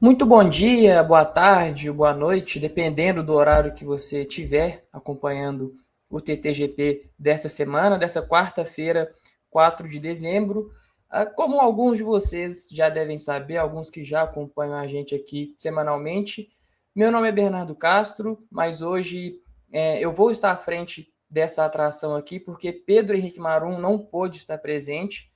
Muito bom dia, boa tarde, boa noite, dependendo do horário que você tiver acompanhando o TTGP desta semana, dessa quarta-feira, 4 de dezembro. Como alguns de vocês já devem saber, alguns que já acompanham a gente aqui semanalmente, meu nome é Bernardo Castro, mas hoje eu vou estar à frente dessa atração aqui porque Pedro Henrique Marum não pôde estar presente.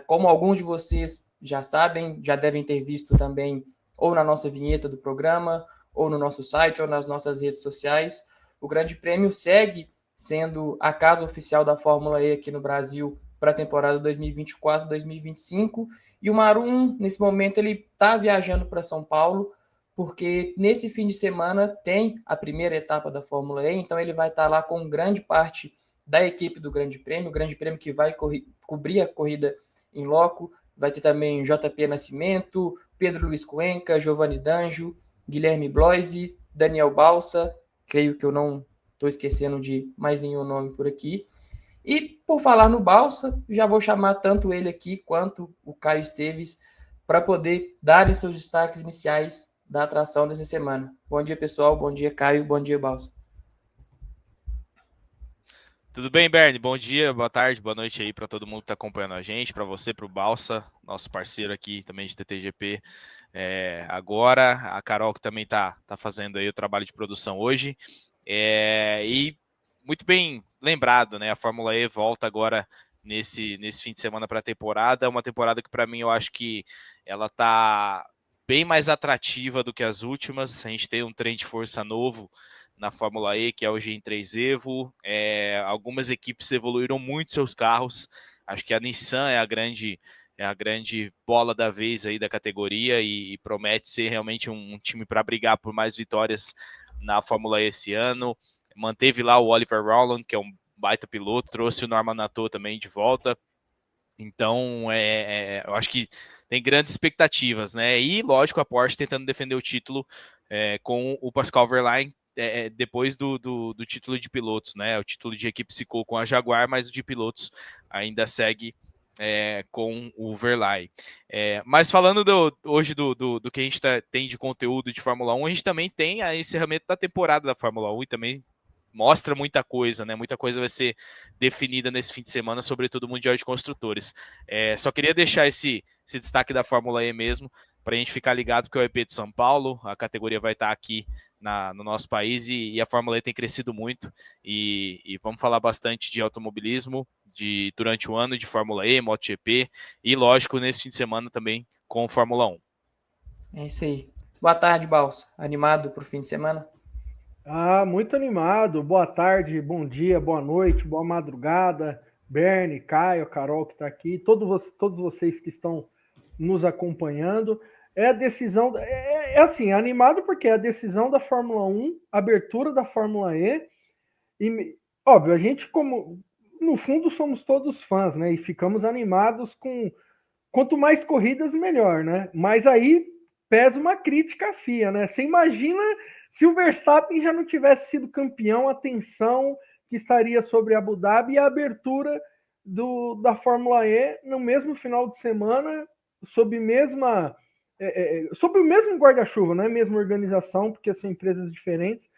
Como alguns de vocês já sabem, já devem ter visto também ou na nossa vinheta do programa, ou no nosso site, ou nas nossas redes sociais. O Grande Prêmio segue sendo a casa oficial da Fórmula E aqui no Brasil para a temporada 2024-2025. E o Marum, nesse momento, ele está viajando para São Paulo, porque nesse fim de semana tem a primeira etapa da Fórmula E, então ele vai estar lá com grande parte da equipe do Grande Prêmio, o Grande Prêmio que vai cobrir a corrida em loco. Vai ter também JP Nascimento, Pedro Luiz Cuenca, Giovanni Danjo, Guilherme Bloise, Daniel Balsa, creio que eu não estou esquecendo de mais nenhum nome por aqui. E por falar no Balsa, já vou chamar tanto ele aqui quanto o Caio Esteves para poder dar os seus destaques iniciais da atração dessa semana. Bom dia, pessoal. Bom dia, Caio. Bom dia, Balsa. Tudo bem, Bernie? Bom dia, boa tarde, boa noite aí para todo mundo que está acompanhando a gente, para você, para o Balsa, nosso parceiro aqui também de TTGP. Agora, a Carol que também tá fazendo aí o trabalho de produção hoje. E muito bem lembrado, né? A Fórmula E volta agora nesse fim de semana para a temporada. Uma temporada que para mim eu acho que ela tá bem mais atrativa do que as últimas. A gente tem um trem de força novo na Fórmula E, que é o Gen3 Evo. Algumas equipes evoluíram muito seus carros. Acho que a Nissan é a grande bola da vez aí da categoria e promete ser realmente um time para brigar por mais vitórias na Fórmula E esse ano. Manteve lá o Oliver Rowland, que é um baita piloto, trouxe o Norman Nato também de volta. Então, eu acho que tem grandes expectativas, né? E, lógico, a Porsche tentando defender o título com o Pascal Wehrlein depois do título de pilotos, né? O título de equipe ficou com a Jaguar, mas o de pilotos ainda segue com o Wehrlein. Mas falando hoje do que a gente tem de conteúdo de Fórmula 1, a gente também tem a encerramento da temporada da Fórmula 1 e também mostra muita coisa, né? Muita coisa vai ser definida nesse fim de semana, sobretudo o Mundial de Construtores. Só queria deixar esse destaque da Fórmula E mesmo, para a gente ficar ligado, porque é o EP de São Paulo, a categoria vai estar aqui no nosso país e a Fórmula E tem crescido muito. E vamos falar bastante de automobilismo durante o ano, de Fórmula E, MotoGP e, lógico, nesse fim de semana também com Fórmula 1. É isso aí. Boa tarde, Balsa. Animado para o fim de semana? Muito animado. Boa tarde, bom dia, boa noite, boa madrugada. Bernie, Caio, Carol que está aqui, todos vocês que estão nos acompanhando. É a decisão, assim, animado porque é a decisão da Fórmula 1, abertura da Fórmula E. E, óbvio, a gente, como no fundo, somos todos fãs, né? E ficamos animados com quanto mais corridas, melhor, né? Mas aí pesa uma crítica à FIA, né? Você imagina se o Verstappen já não tivesse sido campeão, a tensão que estaria sobre Abu Dhabi e a abertura da Fórmula E no mesmo final de semana, sob o mesmo guarda-chuva, não é mesma organização, porque são empresas diferentes,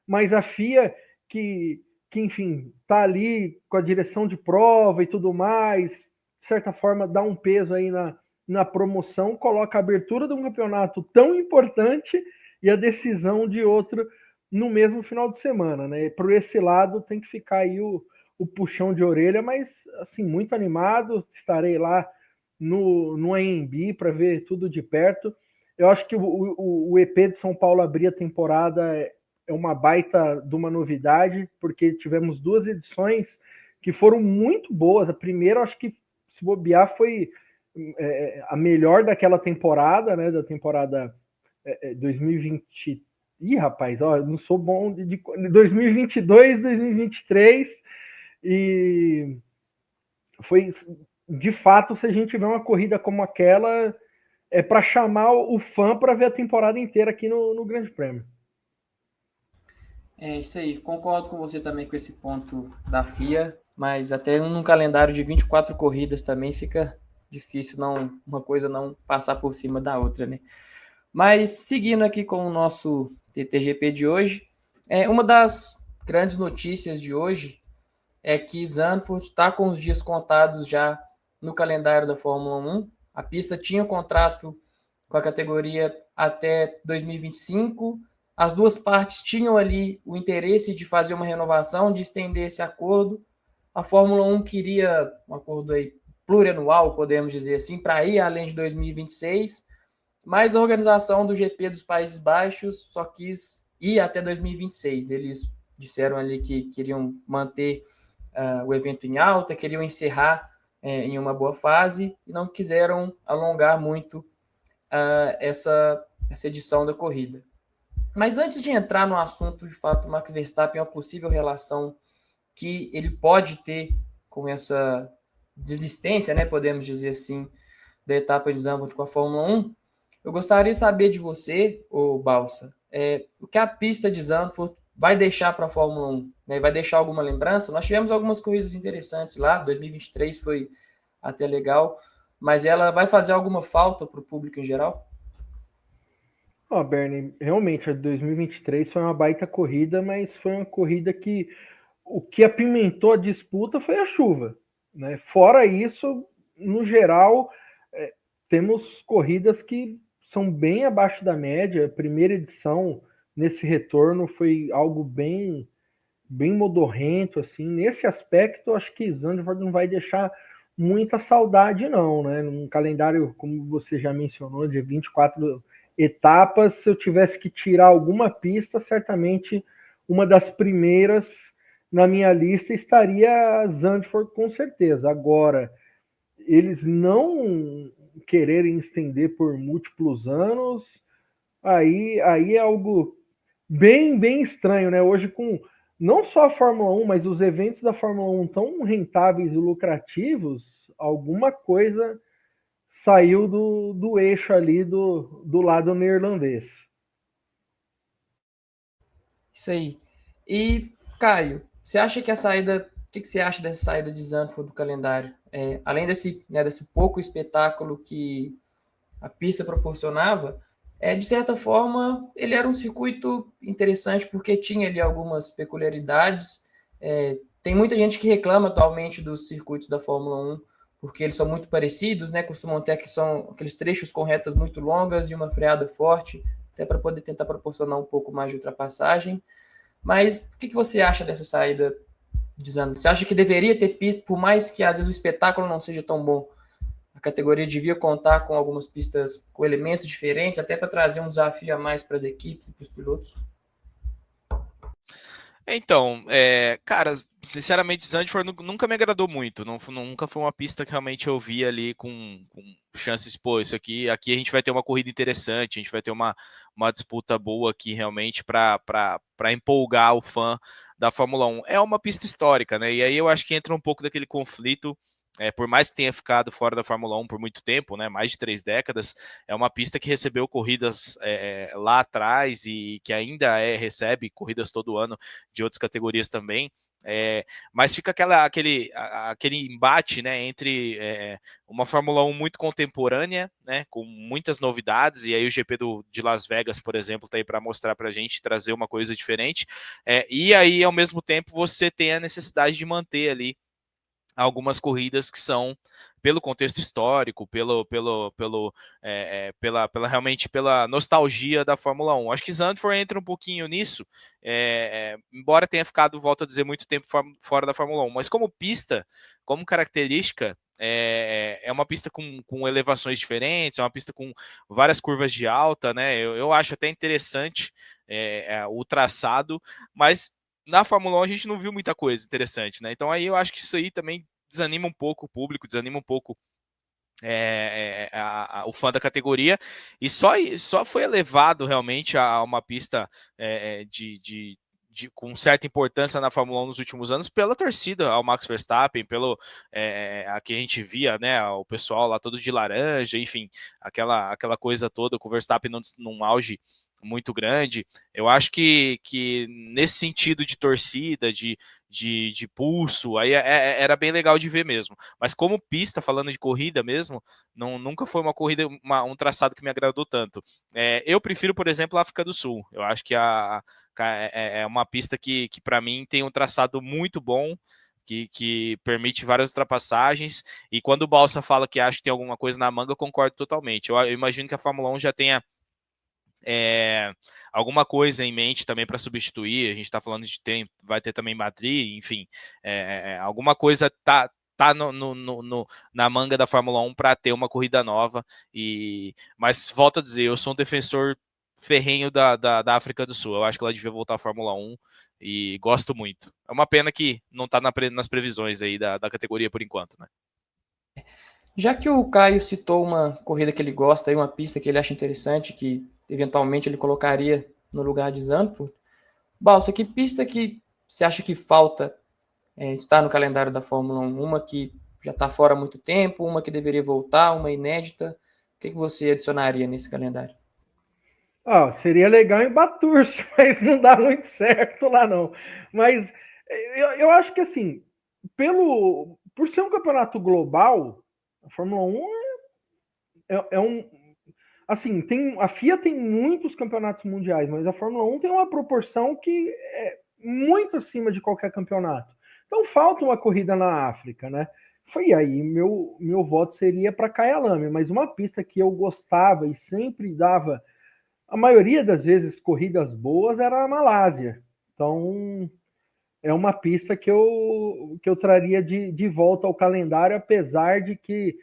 mas a FIA que enfim, está ali com a direção de prova e tudo mais, de certa forma, dá um peso aí na promoção, coloca a abertura de um campeonato tão importante e a decisão de outro no mesmo final de semana, né? Por esse lado tem que ficar aí o puxão de orelha, mas assim, muito animado, estarei lá no AMB para ver tudo de perto. Eu acho que o EP de São Paulo abrir a temporada é uma baita de uma novidade, porque tivemos duas edições que foram muito boas. A primeira, acho que, se bobear, foi a melhor daquela temporada, né? Da temporada 2020. Ih, rapaz, ó, não sou bom de 2022, 2023. E foi, de fato, se a gente tiver uma corrida como aquela, é para chamar o fã para ver a temporada inteira aqui no Grande Prêmio. É isso aí, concordo com você também com esse ponto da FIA, mas até num calendário de 24 corridas também fica difícil uma coisa não passar por cima da outra, né? Mas seguindo aqui com o nosso TTGP de hoje, uma das grandes notícias de hoje é que Zandvoort está com os dias contados já no calendário da Fórmula 1. A pista tinha um contrato com a categoria até 2025. As duas partes tinham ali o interesse de fazer uma renovação, de estender esse acordo. A Fórmula 1 queria um acordo aí plurianual, podemos dizer assim, para ir além de 2026, mas a organização do GP dos Países Baixos só quis ir até 2026. Eles disseram ali que queriam manter o evento em alta, queriam encerrar em uma boa fase e não quiseram alongar muito essa edição da corrida. Mas antes de entrar no assunto, de fato, Max Verstappen, a possível relação que ele pode ter com essa desistência, né, podemos dizer assim, da etapa de Zandvoort com a Fórmula 1, eu gostaria de saber de você, ô Balsa, o que a pista de Zandvoort vai deixar para a Fórmula 1, né? Vai deixar alguma lembrança? Nós tivemos algumas corridas interessantes lá, 2023 foi até legal, mas ela vai fazer alguma falta para o público em geral? Bernie, realmente a 2023 foi uma baita corrida, mas foi uma corrida que o que apimentou a disputa foi a chuva, né? Fora isso, no geral, temos corridas que são bem abaixo da média. A primeira edição nesse retorno foi algo bem modorrento, assim. Nesse aspecto, acho que Zandvoort não vai deixar muita saudade, não, né? Num calendário, como você já mencionou, de 24 etapas, se eu tivesse que tirar alguma pista, certamente uma das primeiras na minha lista estaria Zandvoort, com certeza. Agora, eles não quererem estender por múltiplos anos, aí é algo bem estranho, né? Hoje, com não só a Fórmula 1, mas os eventos da Fórmula 1 tão rentáveis e lucrativos, alguma coisa saiu do eixo ali do lado neerlandês. Isso aí. E, Caio, você acha que a saída. O que você acha dessa saída de Zandvoort do calendário? Além desse pouco espetáculo que a pista proporcionava, de certa forma, ele era um circuito interessante porque tinha ali algumas peculiaridades. Tem muita gente que reclama atualmente dos circuitos da Fórmula 1 porque eles são muito parecidos, né? Costumam ter que são aqueles trechos com retas muito longas e uma freada forte, até para poder tentar proporcionar um pouco mais de ultrapassagem. Mas o que você acha dessa saída de Zandvoort? Você acha que deveria ter pista, por mais que às vezes o espetáculo não seja tão bom, a categoria devia contar com algumas pistas com elementos diferentes, até para trazer um desafio a mais para as equipes e para os pilotos? Então, cara, sinceramente, Zandvoort nunca me agradou muito. Nunca foi uma pista que realmente eu vi ali com chances, pô, aqui a gente vai ter uma corrida interessante, a gente vai ter uma disputa boa aqui realmente para empolgar o fã da Fórmula 1. É uma pista histórica, né? E aí eu acho que entra um pouco daquele conflito. Por mais que tenha ficado fora da Fórmula 1 por muito tempo, né, mais de 3 décadas, é uma pista que recebeu corridas lá atrás e que ainda recebe corridas todo ano de outras categorias também. Mas fica aquele embate, né, entre uma Fórmula 1 muito contemporânea, né, com muitas novidades, e aí o GP de Las Vegas, por exemplo, está aí para mostrar para a gente, trazer uma coisa diferente, e aí, ao mesmo tempo, você tem a necessidade de manter ali algumas corridas que são pelo contexto histórico, realmente pela nostalgia da Fórmula 1. Acho que Zandvoort entra um pouquinho nisso, embora tenha ficado, volto a dizer, muito tempo fora da Fórmula 1, mas como pista, como característica, é uma pista com elevações diferentes, é uma pista com várias curvas de alta, né? Eu acho até interessante o traçado, mas na Fórmula 1 a gente não viu muita coisa interessante, né? Então aí eu acho que isso aí também desanima um pouco o público, desanima um pouco o fã da categoria, e só foi elevado realmente a uma pista com certa importância na Fórmula 1 nos últimos anos pela torcida ao Max Verstappen, pelo a que a gente via, né, o pessoal lá todo de laranja, enfim, aquela coisa toda com o Verstappen num auge muito grande. Eu acho que nesse sentido de torcida, de de pulso, aí era bem legal de ver mesmo. Mas como pista, falando de corrida mesmo, nunca foi uma corrida, um traçado que me agradou tanto. Eu prefiro, por exemplo, a África do Sul. Eu acho que é uma pista que para mim tem um traçado muito bom, que permite várias ultrapassagens, e quando o Balsa fala que acha que tem alguma coisa na manga, eu concordo totalmente. Eu imagino que a Fórmula 1 já tenha alguma coisa em mente também para substituir. A gente está falando de tempo, vai ter também Madrid, enfim, alguma coisa tá na manga da Fórmula 1 para ter uma corrida nova. Mas volto a dizer, eu sou um defensor ferrenho da África do Sul. Eu acho que ela devia voltar à Fórmula 1 e gosto muito. É uma pena que não está nas previsões aí da categoria por enquanto, né? Já que o Caio citou uma corrida que ele gosta, uma pista que ele acha interessante, que eventualmente ele colocaria no lugar de Zandvoort, Balsa, que pista que você acha que falta estar no calendário da Fórmula 1? Uma que já está fora há muito tempo, uma que deveria voltar, uma inédita? O que você adicionaria nesse calendário? Seria legal em Bathurst, mas não dá muito certo lá não. Mas eu acho que assim, por ser um campeonato global, a Fórmula 1 é um. Assim, a FIA tem muitos campeonatos mundiais, mas a Fórmula 1 tem uma proporção que é muito acima de qualquer campeonato. Então falta uma corrida na África, né? Foi aí, meu voto seria para Kyalami, mas uma pista que eu gostava e sempre dava, a maioria das vezes, corridas boas era a Malásia. Então é uma pista que eu traria de volta ao calendário, apesar de que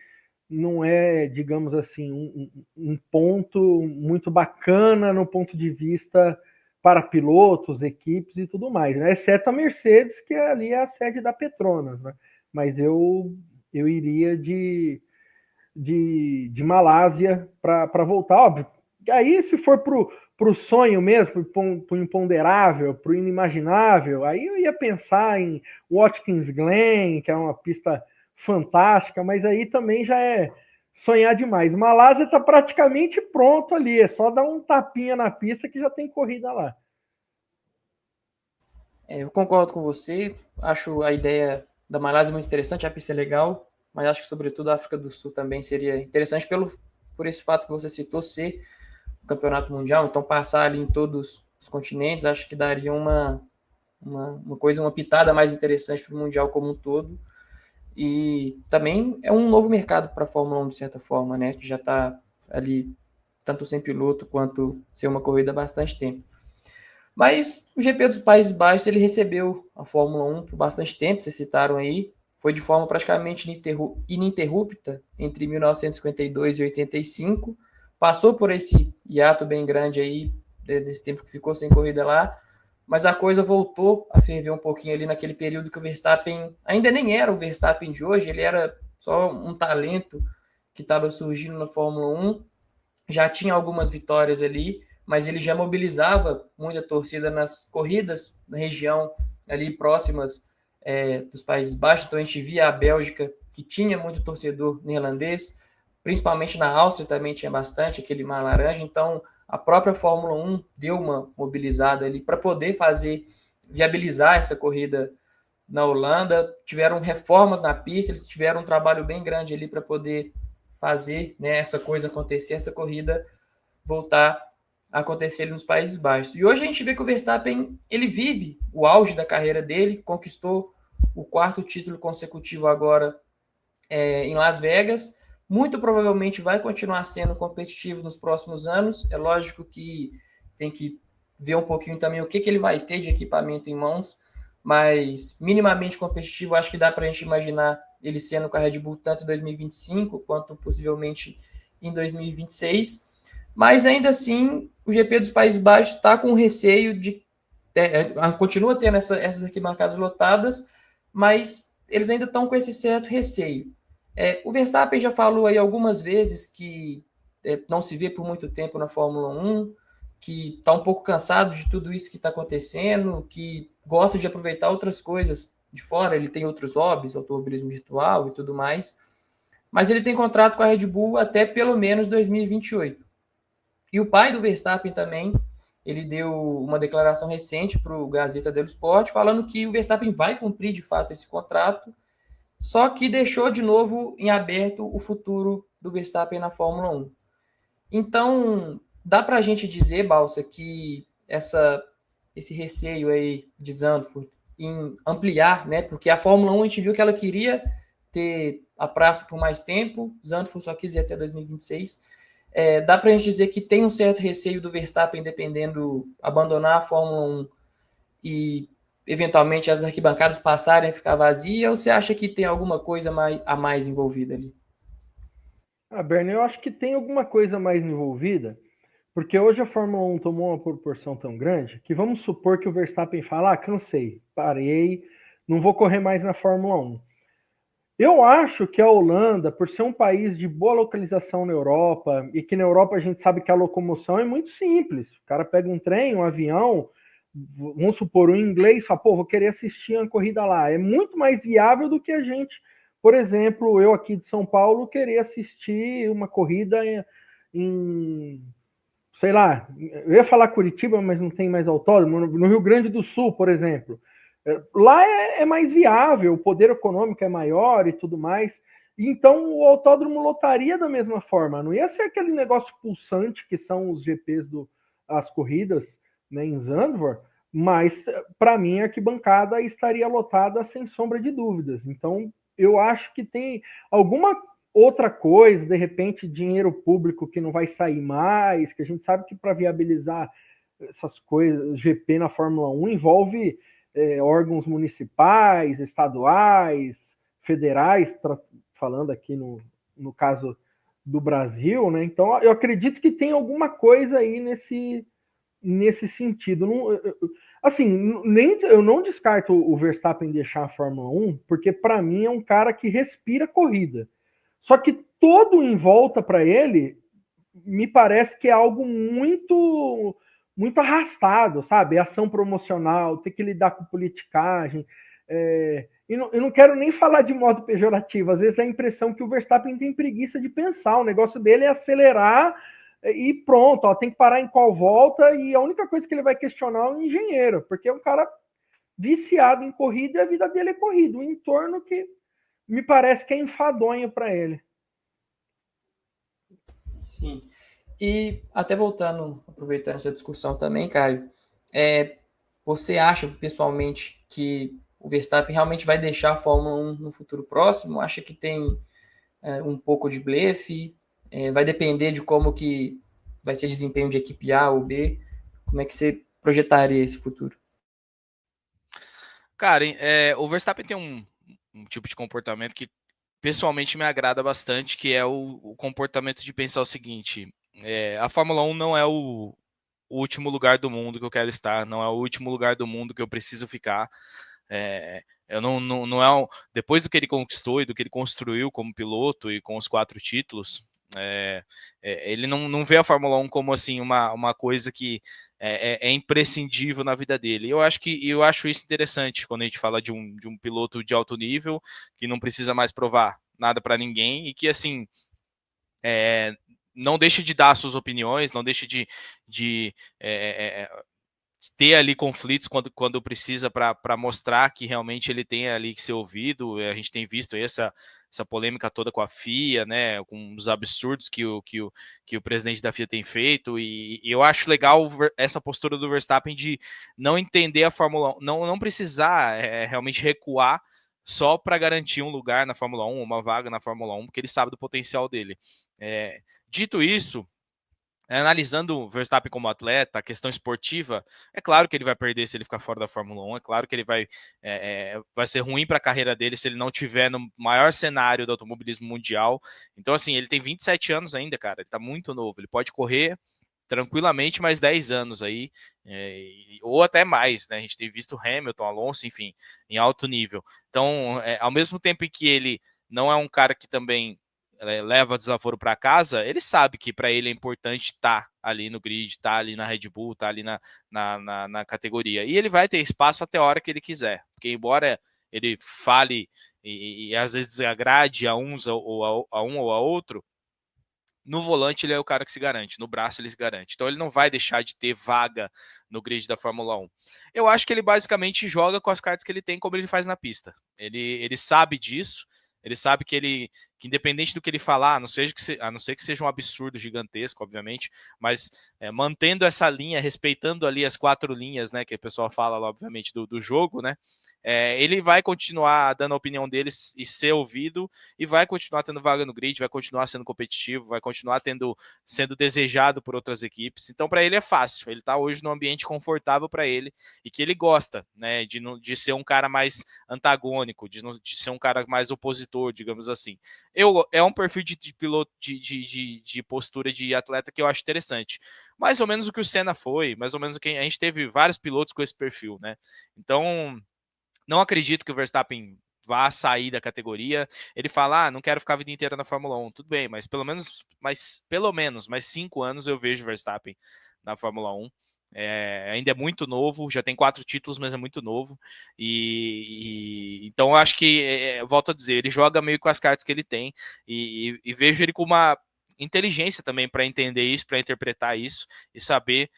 não é, digamos assim, um ponto muito bacana no ponto de vista para pilotos, equipes e tudo mais, né? Exceto a Mercedes, que ali é a sede da Petronas, né? Mas eu iria de Malásia para voltar, óbvio. Aí, se for para o sonho mesmo, para o imponderável, para o inimaginável, aí eu ia pensar em Watkins Glen, que é uma pista fantástica, mas aí também já é sonhar demais. Malásia está praticamente pronto ali, é só dar um tapinha na pista que já tem corrida lá. Eu concordo com você, acho a ideia da Malásia muito interessante, a pista é legal, mas acho que sobretudo a África do Sul também seria interessante por esse fato que você citou, ser o campeonato mundial, então passar ali em todos os continentes, acho que daria uma coisa, uma pitada mais interessante para o Mundial como um todo. E também é um novo mercado para a Fórmula 1, de certa forma, né? Que já está ali, tanto sem piloto quanto sem uma corrida há bastante tempo. Mas o GP dos Países Baixos, ele recebeu a Fórmula 1 por bastante tempo, vocês citaram aí, foi de forma praticamente ininterrupta entre 1952 e 85, passou por esse hiato bem grande aí, desse tempo que ficou sem corrida lá, mas a coisa voltou a ferver um pouquinho ali naquele período que o Verstappen ainda nem era o Verstappen de hoje, ele era só um talento que estava surgindo na Fórmula 1, já tinha algumas vitórias ali, mas ele já mobilizava muita torcida nas corridas na região ali próximas dos Países Baixos. Então a gente via a Bélgica, que tinha muito torcedor neerlandês, principalmente na Áustria também tinha bastante, aquele mar laranja. Então a própria Fórmula 1 deu uma mobilizada ali para poder viabilizar essa corrida na Holanda. Tiveram reformas na pista, eles tiveram um trabalho bem grande ali para poder fazer, né, essa coisa acontecer, essa corrida voltar a acontecer ali nos Países Baixos. E hoje a gente vê que o Verstappen, ele vive o auge da carreira dele, conquistou o 4º título consecutivo agora em Las Vegas, muito provavelmente vai continuar sendo competitivo nos próximos anos. É lógico que tem que ver um pouquinho também o que ele vai ter de equipamento em mãos, mas minimamente competitivo, acho que dá para a gente imaginar ele sendo com a Red Bull tanto em 2025 quanto possivelmente em 2026. Mas ainda assim, o GP dos Países Baixos está com receio de continua tendo essas arquibancadas lotadas, mas eles ainda estão com esse certo receio. O Verstappen já falou aí algumas vezes que não se vê por muito tempo na Fórmula 1, que está um pouco cansado de tudo isso que está acontecendo, que gosta de aproveitar outras coisas de fora, ele tem outros hobbies, automobilismo virtual e tudo mais, mas ele tem contrato com a Red Bull até pelo menos 2028. E o pai do Verstappen também, ele deu uma declaração recente para o Gazeta dello Sport, falando que o Verstappen vai cumprir de fato esse contrato, só que deixou de novo em aberto o futuro do Verstappen na Fórmula 1. Então, dá para a gente dizer, Balsa, que esse receio aí de Zandvoort em ampliar, né? Porque a Fórmula 1 a gente viu que ela queria ter a praça por mais tempo, Zandvoort só quis ir até 2026. Dá para a gente dizer que tem um certo receio do Verstappen dependendo abandonar a Fórmula 1 e eventualmente as arquibancadas passarem a ficar vazias, ou você acha que tem alguma coisa a mais envolvida ali? Bernie, eu acho que tem alguma coisa mais envolvida, porque hoje a Fórmula 1 tomou uma proporção tão grande que vamos supor que o Verstappen fala, cansei, parei, não vou correr mais na Fórmula 1. Eu acho que a Holanda, por ser um país de boa localização na Europa, e que na Europa a gente sabe que a locomoção é muito simples. O cara pega um trem, um avião, vamos supor, um inglês, fala, vou querer assistir uma corrida lá. É muito mais viável do que a gente, por exemplo, eu aqui de São Paulo, querer assistir uma corrida em sei lá, eu ia falar Curitiba, mas não tem mais autódromo, no Rio Grande do Sul, por exemplo. Lá é mais viável, o poder econômico é maior e tudo mais. Então o autódromo lotaria da mesma forma. Não ia ser aquele negócio pulsante que são os GPs as corridas, né, em Zandvoort, mas para mim a arquibancada estaria lotada sem sombra de dúvidas. Então eu acho que tem alguma outra coisa, de repente dinheiro público que não vai sair mais, que a gente sabe que para viabilizar essas coisas, GP na Fórmula 1 envolve órgãos municipais, estaduais, federais, falando aqui no caso do Brasil, né? Então eu acredito que tem alguma coisa aí nesse sentido. Não, assim, eu não descarto o Verstappen deixar a Fórmula 1, porque para mim é um cara que respira corrida. Só que todo em volta para ele me parece que é algo muito arrastado, sabe? Ação promocional, ter que lidar com politicagem. Eu não quero nem falar de modo pejorativo. Às vezes dá a impressão que o Verstappen tem preguiça de pensar. O negócio dele é acelerar e pronto, tem que parar em qual volta. E a única coisa que ele vai questionar é o engenheiro, porque é um cara viciado em corrida e a vida dele é corrida. Um entorno que me parece que é enfadonho para ele. Sim. E até voltando, aproveitando essa discussão também, Caio, você acha pessoalmente que o Verstappen realmente vai deixar a Fórmula 1 no futuro próximo? Acha que tem um pouco de blefe? Vai depender de como que vai ser o desempenho de equipe A ou B? Como é que você projetaria esse futuro? Cara, o Verstappen tem um tipo de comportamento que pessoalmente me agrada bastante, que é o comportamento de pensar o seguinte: a Fórmula 1 não é o último lugar do mundo que eu quero estar, não é o último lugar do mundo que eu preciso ficar. Eu não é depois do que ele conquistou e do que ele construiu como piloto e com os 4 títulos, ele não vê a Fórmula 1 como assim uma coisa que é imprescindível na vida dele. Eu acho isso interessante quando a gente fala de um piloto de alto nível que não precisa mais provar nada para ninguém e que assim não deixa de dar suas opiniões, não deixa de ter ali conflitos quando precisa para mostrar que realmente ele tem ali que ser ouvido. A gente tem visto aí essa polêmica toda com a FIA, né, com os absurdos que o presidente da FIA tem feito, e eu acho legal essa postura do Verstappen de não entender a Fórmula 1, não precisar realmente recuar só para garantir um lugar na Fórmula 1, uma vaga na Fórmula 1, porque ele sabe do potencial dele. Dito isso, analisando o Verstappen como atleta, a questão esportiva, é claro que ele vai perder se ele ficar fora da Fórmula 1, é claro que ele vai ser ruim para a carreira dele se ele não tiver no maior cenário do automobilismo mundial. Então, assim, ele tem 27 anos ainda, cara, ele tá muito novo, ele pode correr tranquilamente mais 10 anos aí, ou até mais, né? A gente tem visto Hamilton, Alonso, enfim, em alto nível. Então, ao mesmo tempo em que ele não é um cara que também leva desaforo para casa, ele sabe que para ele é importante estar ali no grid, estar ali na Red Bull, estar ali na categoria. E ele vai ter espaço até a hora que ele quiser. Porque embora ele fale e às vezes desagrade a uns ou a um ou a outro, no volante ele é o cara que se garante, no braço ele se garante. Então ele não vai deixar de ter vaga no grid da Fórmula 1. Eu acho que ele basicamente joga com as cartas que ele tem, como ele faz na pista. Ele sabe disso, ele sabe que independente do que ele falar, a não ser que seja um absurdo gigantesco, obviamente, mas mantendo essa linha, respeitando ali as 4 linhas, né, que o pessoal fala, obviamente, do jogo, né, ele vai continuar dando a opinião dele e ser ouvido, e vai continuar tendo vaga no grid, vai continuar sendo competitivo, vai continuar sendo desejado por outras equipes. Então, para ele é fácil. Ele está hoje num ambiente confortável para ele e que ele gosta, né, de ser um cara mais antagônico, de ser um cara mais opositor, digamos assim. É um perfil de piloto, de postura de atleta que eu acho interessante. Mais ou menos o que o Senna foi, mais ou menos o que a gente teve vários pilotos com esse perfil, né? Então, não acredito que o Verstappen vá sair da categoria. Ele fala, não quero ficar a vida inteira na Fórmula 1. Tudo bem, mas pelo menos mais 5 anos eu vejo o Verstappen na Fórmula 1. Ainda é muito novo, já tem 4 títulos, mas é muito novo. Então eu acho que, volto a dizer, ele joga meio com as cartas que ele tem e vejo ele com uma inteligência também para entender isso, para interpretar isso e saber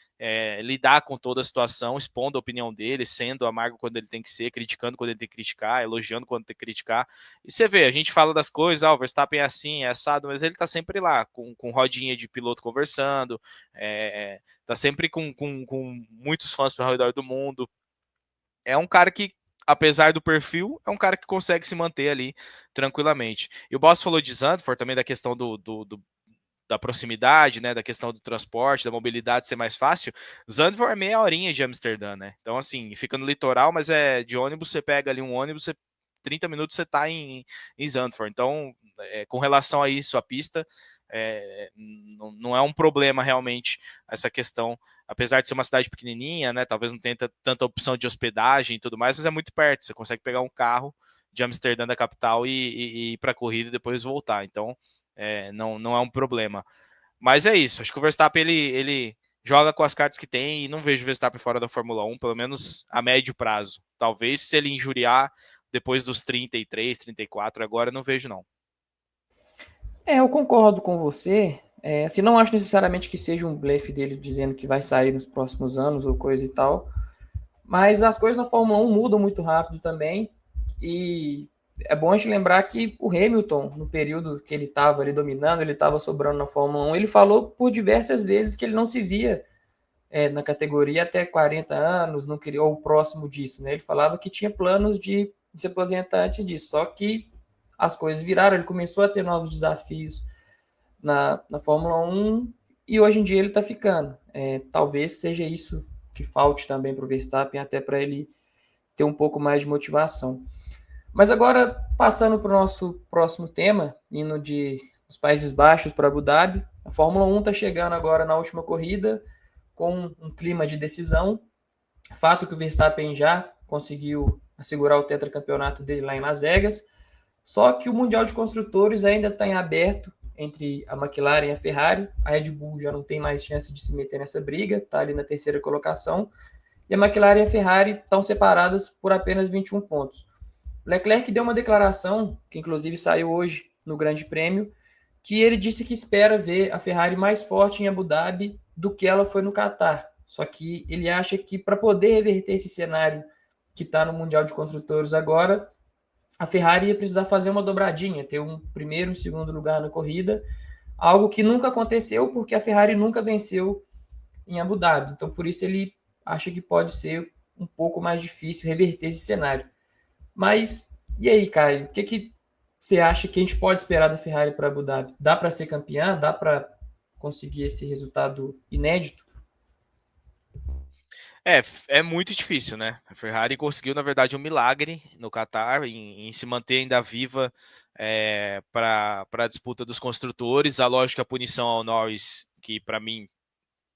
lidar com toda a situação, expondo a opinião dele, sendo amargo quando ele tem que ser, criticando quando ele tem que criticar, elogiando quando tem que criticar. E você vê, a gente fala das coisas, o Verstappen é assim, é assado, mas ele tá sempre lá, com rodinha de piloto conversando, tá sempre com muitos fãs ao redor do mundo. É um cara que, apesar do perfil, é um cara que consegue se manter ali tranquilamente. E o Boss falou de Zandvoort também, da questão da proximidade, né, da questão do transporte, da mobilidade ser mais fácil. Zandvoort é meia horinha de Amsterdã, né? Então, assim, fica no litoral, mas de ônibus, você pega ali um ônibus, 30 minutos você tá em Zandvoort. Então, com relação a isso, a pista não é um problema realmente essa questão, apesar de ser uma cidade pequenininha, né? Talvez não tenha tanta opção de hospedagem e tudo mais, mas é muito perto. Você consegue pegar um carro de Amsterdã, da capital, e ir para a corrida e depois voltar. Então, não é um problema. Mas é isso. Acho que o Verstappen ele joga com as cartas que tem e não vejo o Verstappen fora da Fórmula 1, pelo menos a médio prazo. Talvez se ele injuriar depois dos 33, 34, agora não vejo não. Eu concordo com você. Assim, não acho necessariamente que seja um blefe dele dizendo que vai sair nos próximos anos ou coisa e tal. Mas as coisas na Fórmula 1 mudam muito rápido também. E é bom a gente lembrar que o Hamilton, no período que ele estava ali dominando, ele estava sobrando na Fórmula 1, ele falou por diversas vezes que ele não se via na categoria até 40 anos, não queria, ou próximo disso, né? Ele falava que tinha planos de se aposentar antes disso, só que as coisas viraram, ele começou a ter novos desafios na Fórmula 1 e hoje em dia ele está ficando. Talvez seja isso que falte também para o Verstappen, até para ele ter um pouco mais de motivação. Mas agora, passando para o nosso próximo tema, indo dos Países Baixos para Abu Dhabi, a Fórmula 1 está chegando agora na última corrida com um clima de decisão. Fato que o Verstappen já conseguiu assegurar o tetracampeonato dele lá em Las Vegas, só que o Mundial de Construtores ainda está em aberto entre a McLaren e a Ferrari. A Red Bull já não tem mais chance de se meter nessa briga, está ali na terceira colocação. E a McLaren e a Ferrari estão separadas por apenas 21 pontos. Leclerc deu uma declaração, que inclusive saiu hoje no Grande Prêmio, que ele disse que espera ver a Ferrari mais forte em Abu Dhabi do que ela foi no Qatar. Só que ele acha que para poder reverter esse cenário que está no Mundial de Construtores agora, a Ferrari ia precisar fazer uma dobradinha, ter um primeiro e um segundo lugar na corrida, algo que nunca aconteceu porque a Ferrari nunca venceu em Abu Dhabi. Então, por isso ele acha que pode ser um pouco mais difícil reverter esse cenário. Mas, e aí, Caio? O que você acha que a gente pode esperar da Ferrari para Abu Dhabi? Dá para ser campeã? Dá para conseguir esse resultado inédito? É muito difícil, né? A Ferrari conseguiu, na verdade, um milagre no Qatar em se manter ainda viva para a disputa dos construtores. A lógica, a punição ao Norris, que para mim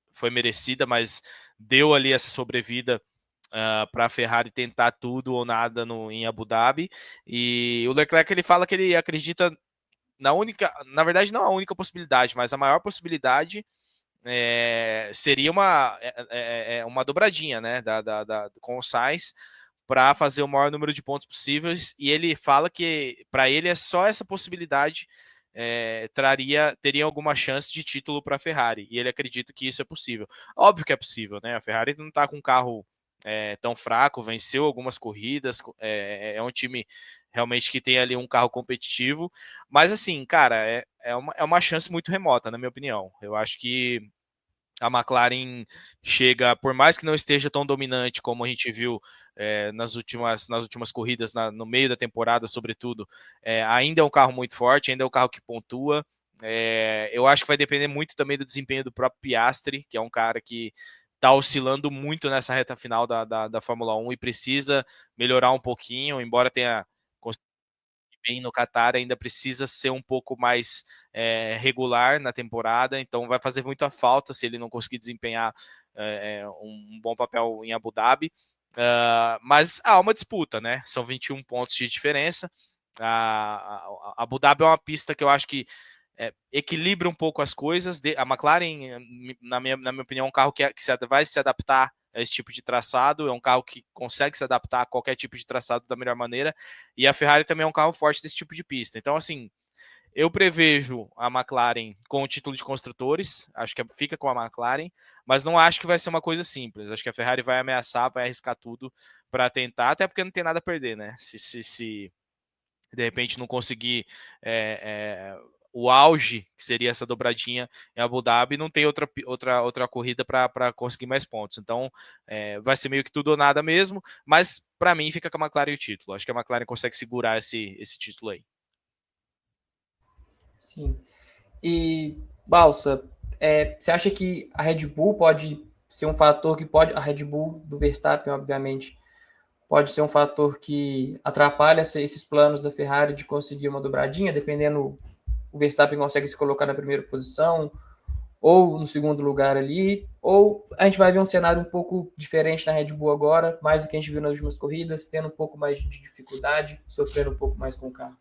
foi merecida, mas deu ali essa sobrevida para a Ferrari tentar tudo ou nada em Abu Dhabi. E o Leclerc ele fala que ele acredita na verdade, não a única possibilidade, mas a maior possibilidade seria uma dobradinha, né, com o Sainz para fazer o maior número de pontos possíveis, e ele fala que para ele é só essa possibilidade teria alguma chance de título para a Ferrari, e ele acredita que isso é possível. Óbvio que é possível, né? A Ferrari não está com um carro tão fraco, venceu algumas corridas, é um time realmente que tem ali um carro competitivo, mas assim, cara, é uma chance muito remota, na minha opinião. Eu acho que a McLaren chega, por mais que não esteja tão dominante como a gente viu nas últimas corridas, no meio da temporada, sobretudo, ainda é um carro muito forte, ainda é um carro que pontua. Eu acho que vai depender muito também do desempenho do próprio Piastri, que é um cara que está oscilando muito nessa reta final da Fórmula 1 e precisa melhorar um pouquinho, embora tenha bem no Qatar, ainda precisa ser um pouco mais regular na temporada, então vai fazer muita falta se ele não conseguir desempenhar um bom papel em Abu Dhabi. Mas há uma disputa, né? São 21 pontos de diferença. A Abu Dhabi é uma pista que eu acho que equilibra um pouco as coisas. A McLaren, na minha opinião, é um carro que vai se adaptar a esse tipo de traçado, é um carro que consegue se adaptar a qualquer tipo de traçado da melhor maneira, e a Ferrari também é um carro forte desse tipo de pista. Então, assim, eu prevejo a McLaren com o título de construtores, acho que fica com a McLaren, mas não acho que vai ser uma coisa simples. Acho que a Ferrari vai ameaçar, vai arriscar tudo para tentar, até porque não tem nada a perder, né? Se de repente não conseguir o auge, que seria essa dobradinha em Abu Dhabi, não tem outra corrida para conseguir mais pontos. Então, vai ser meio que tudo ou nada mesmo, mas para mim fica com a McLaren o título. Acho que a McLaren consegue segurar esse título aí. Sim. E, Balsa, você acha que a Red Bull pode ser um fator que pode... A Red Bull do Verstappen, obviamente, pode ser um fator que atrapalha esses planos da Ferrari de conseguir uma dobradinha, dependendo, o Verstappen consegue se colocar na primeira posição ou no segundo lugar ali, ou a gente vai ver um cenário um pouco diferente na Red Bull agora, mais do que a gente viu nas últimas corridas, tendo um pouco mais de dificuldade, sofrendo um pouco mais com o carro.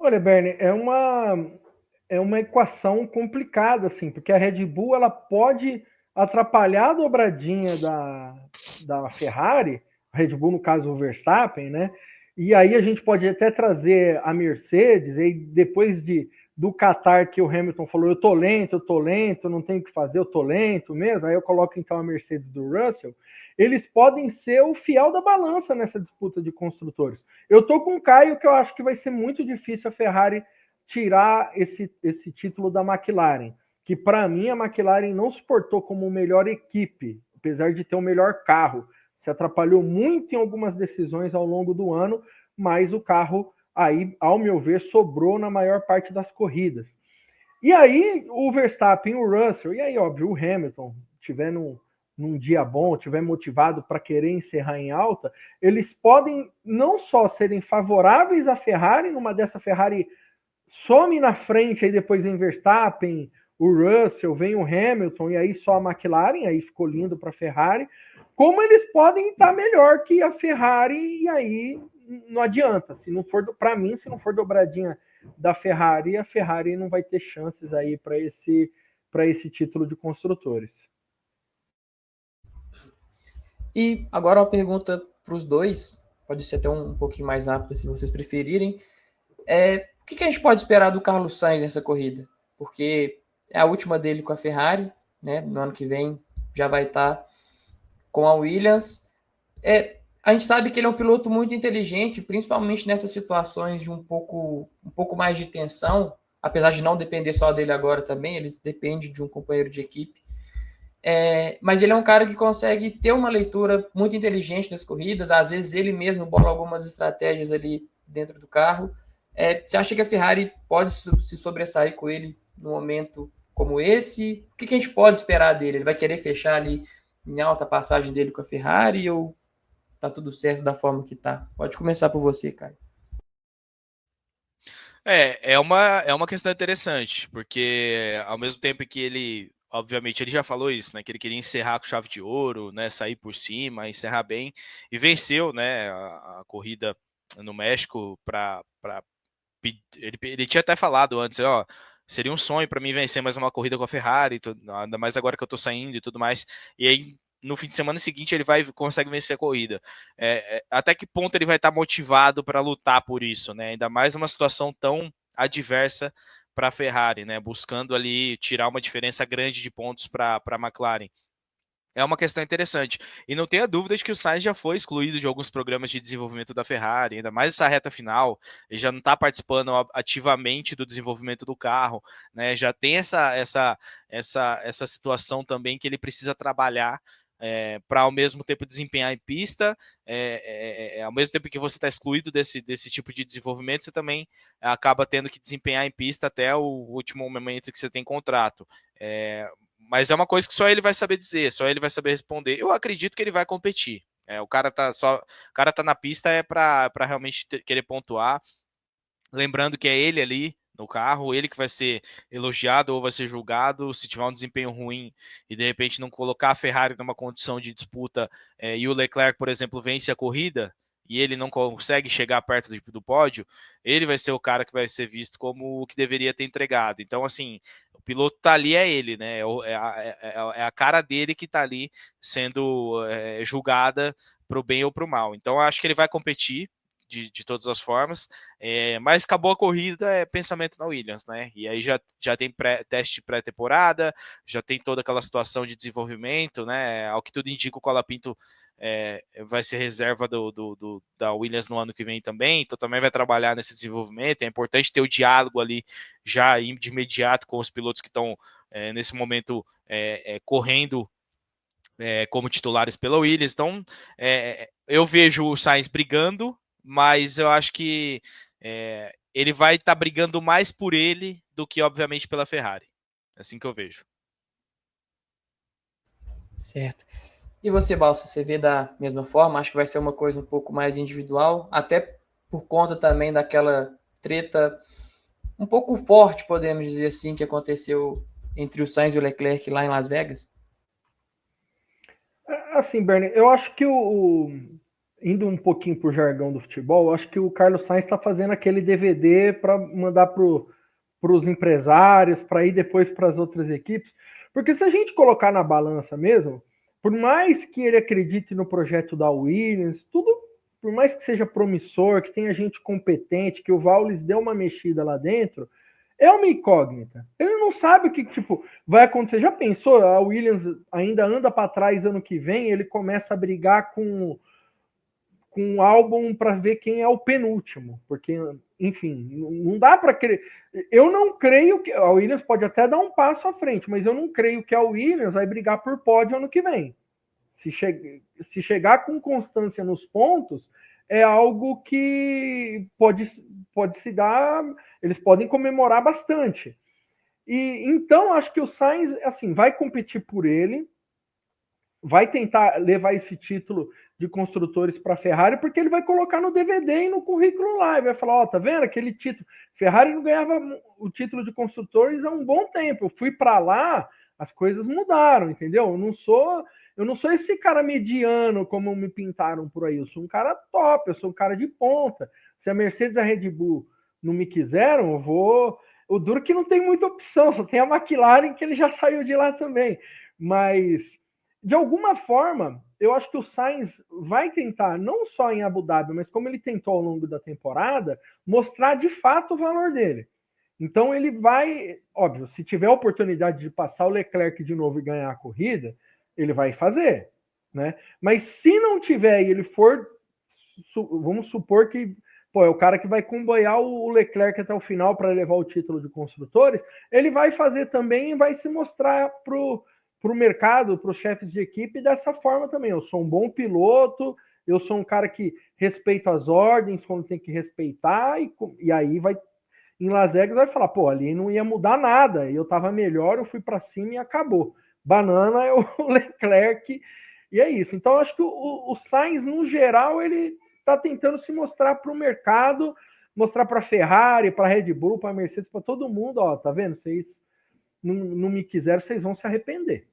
Olha, Bernie, é uma equação complicada, assim, porque a Red Bull ela pode atrapalhar a dobradinha da Ferrari, a Red Bull, no caso, o Verstappen, né? E aí a gente pode até trazer a Mercedes, e depois do Qatar que o Hamilton falou, eu tô lento, não tenho o que fazer, eu tô lento mesmo, aí eu coloco então a Mercedes do Russell, eles podem ser o fiel da balança nessa disputa de construtores. Eu tô com o Caio que eu acho que vai ser muito difícil a Ferrari tirar esse título da McLaren, que para mim a McLaren não se portou como melhor equipe, apesar de ter o melhor carro. Se atrapalhou muito em algumas decisões ao longo do ano, mas o carro aí, ao meu ver, sobrou na maior parte das corridas. E aí o Verstappen, o Russell, e aí, óbvio, o Hamilton, tiver num dia bom, tiver motivado para querer encerrar em alta, eles podem não só serem favoráveis à Ferrari, numa dessa Ferrari some na frente, aí depois vem Verstappen, o Russell, vem o Hamilton, e aí só a McLaren, aí ficou lindo para a Ferrari, como eles podem estar melhor que a Ferrari, e aí não adianta, se não for, para mim, se não for dobradinha da Ferrari, a Ferrari não vai ter chances aí para esse título de construtores. E agora uma pergunta para os dois, pode ser até um pouquinho mais rápida, se vocês preferirem. O que a gente pode esperar do Carlos Sainz nessa corrida? Porque é a última dele com a Ferrari, né? No ano que vem já vai estar com a Williams. A gente sabe que ele é um piloto muito inteligente, principalmente nessas situações de um pouco mais de tensão, apesar de não depender só dele agora também, ele depende de um companheiro de equipe. Mas ele é um cara que consegue ter uma leitura muito inteligente das corridas, às vezes ele mesmo bola algumas estratégias ali dentro do carro. Você acha que a Ferrari pode se sobressair com ele num momento como esse? O que a gente pode esperar dele? Ele vai querer fechar ali em alta passagem dele com a Ferrari ou tá tudo certo da forma que tá? Pode começar por você, Caio. É uma questão interessante, porque ao mesmo tempo que ele, obviamente, ele já falou isso, né? Que ele queria encerrar com chave de ouro, né? Sair por cima, encerrar bem, e venceu, né? A corrida no México ele tinha até falado antes, ó, seria um sonho para mim vencer mais uma corrida com a Ferrari, ainda mais agora que eu tô saindo e tudo mais. E aí no fim de semana seguinte ele consegue vencer a corrida. Até que ponto ele vai estar motivado para lutar por isso, né? Ainda mais numa situação tão adversa para a Ferrari, né? Buscando ali tirar uma diferença grande de pontos para a McLaren. É uma questão interessante. E não tenha dúvida de que o Sainz já foi excluído de alguns programas de desenvolvimento da Ferrari, ainda mais essa reta final. Ele já não está participando ativamente do desenvolvimento do carro, né? Já tem essa situação também que ele precisa trabalhar para ao mesmo tempo desempenhar em pista, ao mesmo tempo que você está excluído desse tipo de desenvolvimento, você também acaba tendo que desempenhar em pista até o último momento que você tem contrato. Mas é uma coisa que só ele vai saber dizer, só ele vai saber responder. Eu acredito que ele vai competir. O cara tá na pista para realmente querer pontuar. Lembrando que é ele ali no carro, ele que vai ser elogiado ou vai ser julgado se tiver um desempenho ruim e de repente não colocar a Ferrari numa condição de disputa e o Leclerc, por exemplo, vence a corrida e ele não consegue chegar perto do pódio, ele vai ser o cara que vai ser visto como o que deveria ter entregado. Então, assim, o piloto tá ali, é ele, né? É a cara dele que tá ali sendo julgada pro bem ou pro mal. Então, eu acho que ele vai competir de todas as formas, mas acabou a corrida, pensamento na Williams, né? E aí já tem teste pré-temporada, já tem toda aquela situação de desenvolvimento, né? Ao que tudo indica, o Colapinto vai ser reserva da Williams no ano que vem também, então também vai trabalhar nesse desenvolvimento. É importante ter o diálogo ali já de imediato com os pilotos que estão nesse momento correndo como titulares pela Williams. Então eu vejo o Sainz brigando, mas eu acho que ele vai estar brigando mais por ele do que, obviamente, pela Ferrari. É assim que eu vejo. Certo. E você, Balsa, você vê da mesma forma? Acho que vai ser uma coisa um pouco mais individual, até por conta também daquela treta um pouco forte, podemos dizer assim, que aconteceu entre o Sainz e o Leclerc lá em Las Vegas? Assim, Bernie, eu acho que indo um pouquinho pro jargão do futebol, eu acho que o Carlos Sainz está fazendo aquele DVD para mandar para os empresários, para ir depois para as outras equipes. Porque se a gente colocar na balança mesmo, por mais que ele acredite no projeto da Williams, tudo, por mais que seja promissor, que tenha gente competente, que o Vaulis deu uma mexida lá dentro, é uma incógnita. Ele não sabe o que vai acontecer. Já pensou? A Williams ainda anda para trás ano que vem, ele começa a brigar com um álbum para ver quem é o penúltimo, porque, enfim, não dá para crer. Eu não creio que a Williams pode até dar um passo à frente, mas eu não creio que a Williams vai brigar por pódio ano que vem. Se chegar com constância nos pontos, é algo que pode se dar, eles podem comemorar bastante. E então acho que o Sainz assim vai competir por ele, vai tentar levar esse título de construtores para a Ferrari, porque ele vai colocar no DVD e no currículo lá, e vai falar, ó, tá vendo aquele título? Ferrari não ganhava o título de construtores há um bom tempo. Eu fui para lá, as coisas mudaram, entendeu? Eu não sou esse cara mediano como me pintaram por aí. Eu sou um cara top, eu sou um cara de ponta. Se a Mercedes e a Red Bull não me quiseram, eu vou. O duro que não tem muita opção, só tem a McLaren que ele já saiu de lá também. Mas de alguma forma, eu acho que o Sainz vai tentar, não só em Abu Dhabi, mas como ele tentou ao longo da temporada, mostrar de fato o valor dele. Então ele vai, óbvio, se tiver a oportunidade de passar o Leclerc de novo e ganhar a corrida, ele vai fazer, né? Mas se não tiver e ele for, vamos supor que é o cara que vai comboiar o Leclerc até o final para levar o título de construtores, ele vai fazer também e vai se mostrar para o mercado, para os chefes de equipe dessa forma também. Eu sou um bom piloto, eu sou um cara que respeita as ordens quando tem que respeitar, e aí vai em Las Vegas vai falar, pô, ali não ia mudar nada, eu tava melhor, eu fui para cima e acabou. Banana é o Leclerc, e é isso. Então, acho que o Sainz, no geral, ele tá tentando se mostrar para o mercado, mostrar para a Ferrari, para a Red Bull, para a Mercedes, para todo mundo, ó, tá vendo? Vocês não me quiseram, vocês vão se arrepender.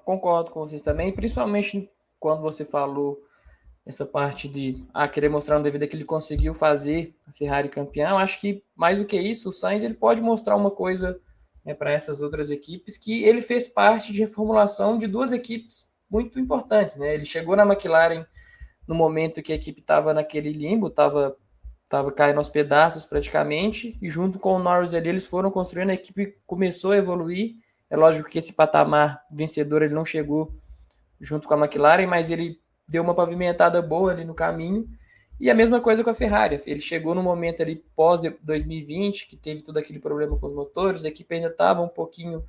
Concordo com vocês também, principalmente quando você falou essa parte de querer mostrar no DVD que ele conseguiu fazer a Ferrari campeã. Acho que mais do que isso, o Sainz ele pode mostrar uma coisa para essas outras equipes, que ele fez parte de reformulação de duas equipes muito importantes, né? Ele chegou na McLaren no momento que a equipe estava naquele limbo, estava estava caindo aos pedaços praticamente, e junto com o Norris ali, eles foram construindo, a equipe começou a evoluir. É lógico que esse patamar vencedor ele não chegou junto com a McLaren, mas ele deu uma pavimentada boa ali no caminho. E a mesma coisa com a Ferrari. Ele chegou no momento ali pós 2020, que teve todo aquele problema com os motores, a equipe ainda estava um pouquinho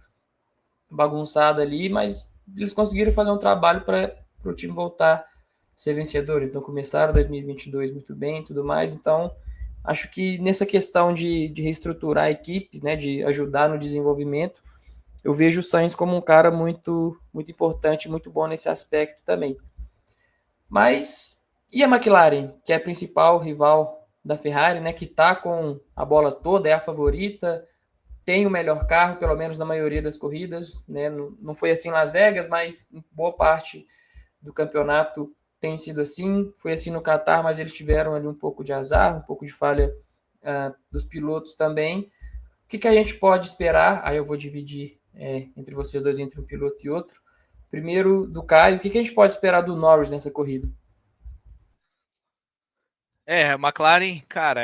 bagunçada ali, mas eles conseguiram fazer um trabalho para o time voltar a ser vencedor. Então começaram 2022 muito bem e tudo mais. Então acho que nessa questão de reestruturar a equipe, né, de ajudar no desenvolvimento, eu vejo o Sainz como um cara muito, muito importante, muito bom nesse aspecto também. Mas e a McLaren, que é a principal rival da Ferrari, né, que está com a bola toda, é a favorita, tem o melhor carro, pelo menos na maioria das corridas, né? Não foi assim em Las Vegas, mas em boa parte do campeonato tem sido assim. Foi assim no Qatar, mas eles tiveram ali um pouco de azar, um pouco de falha dos pilotos também. O que a gente pode esperar? Aí eu vou dividir entre vocês dois, entre um piloto e outro. Primeiro, do Caio, o que a gente pode esperar do Norris nessa corrida? A McLaren, cara,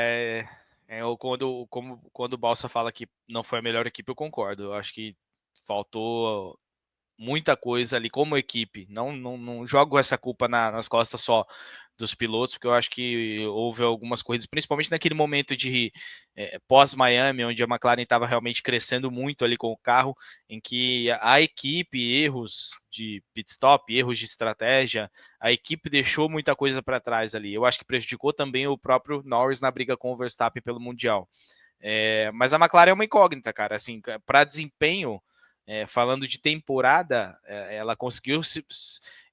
quando o Balsa fala que não foi a melhor equipe, eu concordo. Eu acho que faltou muita coisa ali como equipe. Não jogo essa culpa nas costas só dos pilotos, porque eu acho que houve algumas corridas, principalmente naquele momento de pós-Miami, onde a McLaren estava realmente crescendo muito ali com o carro, em que a equipe, erros de pit stop, erros de estratégia, a equipe deixou muita coisa para trás ali. Eu acho que prejudicou também o próprio Norris na briga com o Verstappen pelo Mundial. Mas a McLaren é uma incógnita, cara. Assim, para desempenho, falando de temporada, ela conseguiu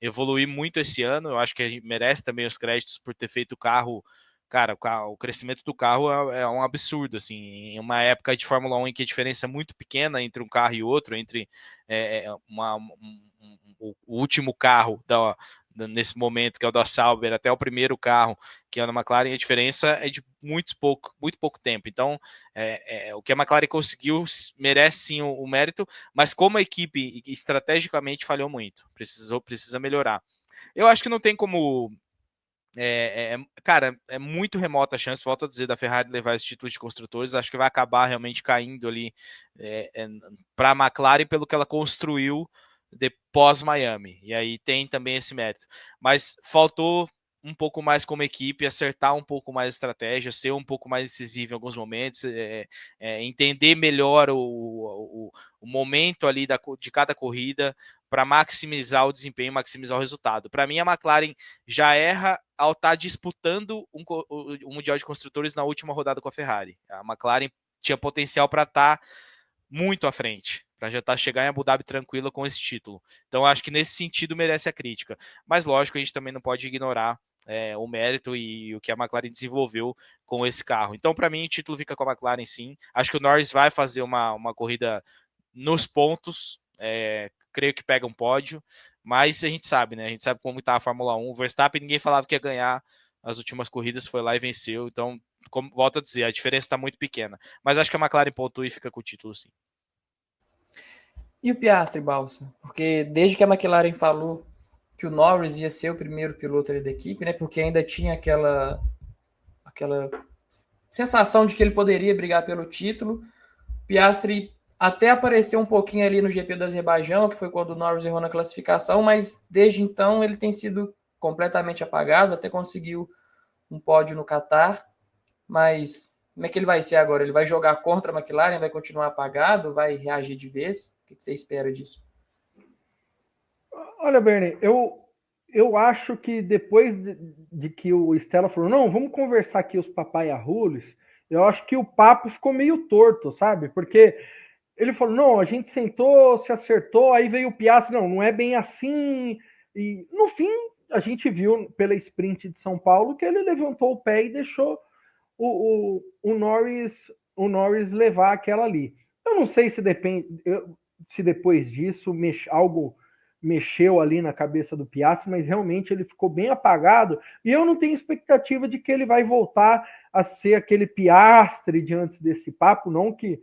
evoluir muito esse ano. Eu acho que a gente merece também os créditos por ter feito o carro. Cara, o crescimento do carro é um absurdo, assim, em uma época de Fórmula 1 em que a diferença é muito pequena entre um carro e outro, entre o último carro nesse momento, que é o da Sauber, até o primeiro carro, que é da McLaren, a diferença é de muito pouco tempo. Então, o que a McLaren conseguiu merece sim o mérito, mas como a equipe estrategicamente falhou muito, precisa melhorar. Eu acho que não tem como. Cara, é muito remota a chance, volto a dizer, da Ferrari levar esse título de construtores. Acho que vai acabar realmente caindo ali para a McLaren pelo que ela construiu pós Miami. E aí tem também esse mérito. Mas faltou um pouco mais como equipe, acertar um pouco mais a estratégia, ser um pouco mais decisivo em alguns momentos, entender melhor o momento ali de cada corrida para maximizar o desempenho, maximizar o resultado. Para mim, a McLaren já erra ao estar disputando o Mundial de Construtores na última rodada com a Ferrari. A McLaren tinha potencial para estar muito à frente, para já chegar em Abu Dhabi tranquila com esse título. Então, acho que nesse sentido merece a crítica. Mas, lógico, a gente também não pode ignorar o mérito e o que a McLaren desenvolveu com esse carro. Então, para mim, o título fica com a McLaren, sim. Acho que o Norris vai fazer uma corrida nos pontos, creio que pega um pódio, mas a gente sabe, né? A gente sabe como está a Fórmula 1. O Verstappen, ninguém falava que ia ganhar as últimas corridas, foi lá e venceu. Então, como volto a dizer, a diferença está muito pequena. Mas acho que a McLaren pontua e fica com o título, sim. E o Piastri, Balsa? Porque desde que a McLaren falou que o Norris ia ser o primeiro piloto ali da equipe, né? Porque ainda tinha aquela sensação de que ele poderia brigar pelo título. Piastri até apareceu um pouquinho ali no GP do Azerbaijão, que foi quando o Norris errou na classificação, mas desde então ele tem sido completamente apagado, até conseguiu um pódio no Qatar, mas como é que ele vai ser agora? Ele vai jogar contra a McLaren, vai continuar apagado, vai reagir de vez? O que você espera disso? Olha, Bernie, eu acho que depois de que o Stella falou, não, vamos conversar aqui os papaiarrules, eu acho que o papo ficou meio torto, sabe? Porque ele falou, não, a gente sentou, se acertou, aí veio o Piastri, não é bem assim. E no fim, a gente viu pela sprint de São Paulo que ele levantou o pé e deixou o Norris levar aquela ali. Eu não sei se se depois disso algo mexeu ali na cabeça do Piastri, mas realmente ele ficou bem apagado e eu não tenho expectativa de que ele vai voltar a ser aquele Piastri de antes desse papo, não que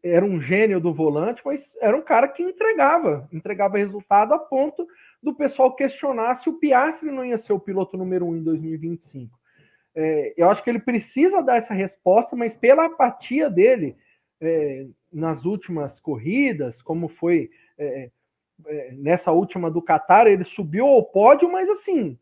era um gênio do volante, mas era um cara que entregava resultado a ponto do pessoal questionar se o Piastri não ia ser o piloto número 1 em 2025. Eu acho que ele precisa dar essa resposta, mas pela apatia dele nas últimas corridas, como foi nessa última do Qatar, ele subiu ao pódio, mas assim,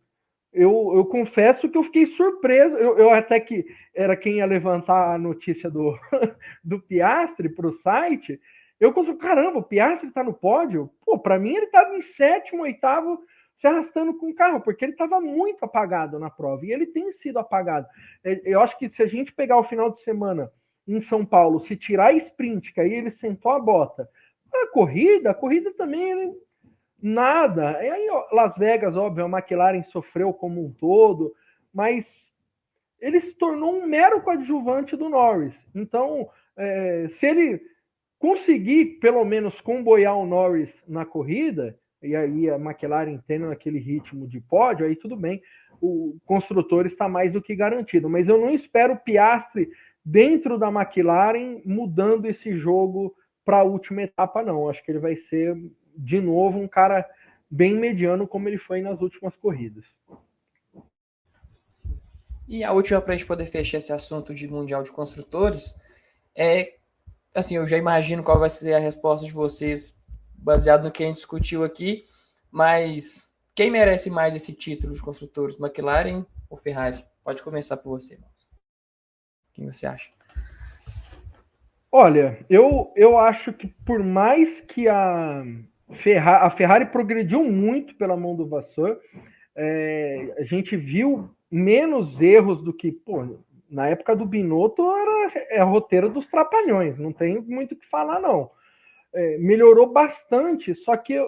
eu confesso que eu fiquei surpreso. Eu até que era quem ia levantar a notícia do Piastri para o site. Eu confio, caramba, o Piastri está no pódio? Pô, para mim ele estava em sétimo, oitavo, se arrastando com o carro, porque ele estava muito apagado na prova, e ele tem sido apagado. Eu acho que se a gente pegar o final de semana em São Paulo, se tirar a sprint, que aí ele sentou a bota, a corrida também ele nada. E aí, Las Vegas, óbvio, a McLaren sofreu como um todo, mas ele se tornou um mero coadjuvante do Norris. Então, se ele conseguir, pelo menos, comboiar o Norris na corrida, e aí a McLaren tendo aquele ritmo de pódio, aí tudo bem, o construtor está mais do que garantido. Mas eu não espero o Piastri dentro da McLaren mudando esse jogo para a última etapa, não. Acho que ele vai ser, de novo, um cara bem mediano, como ele foi nas últimas corridas. E a última, para a gente poder fechar esse assunto de Mundial de Construtores, assim, eu já imagino qual vai ser a resposta de vocês, baseado no que a gente discutiu aqui, mas quem merece mais esse título de construtores, McLaren ou Ferrari? Pode começar por você, irmãos. Quem você acha? Olha, eu acho que por mais que a Ferrari progrediu muito pela mão do Vasseur, a gente viu menos erros do que, na época do Binotto era roteiro dos trapalhões, não tem muito o que falar, não. Melhorou bastante, só que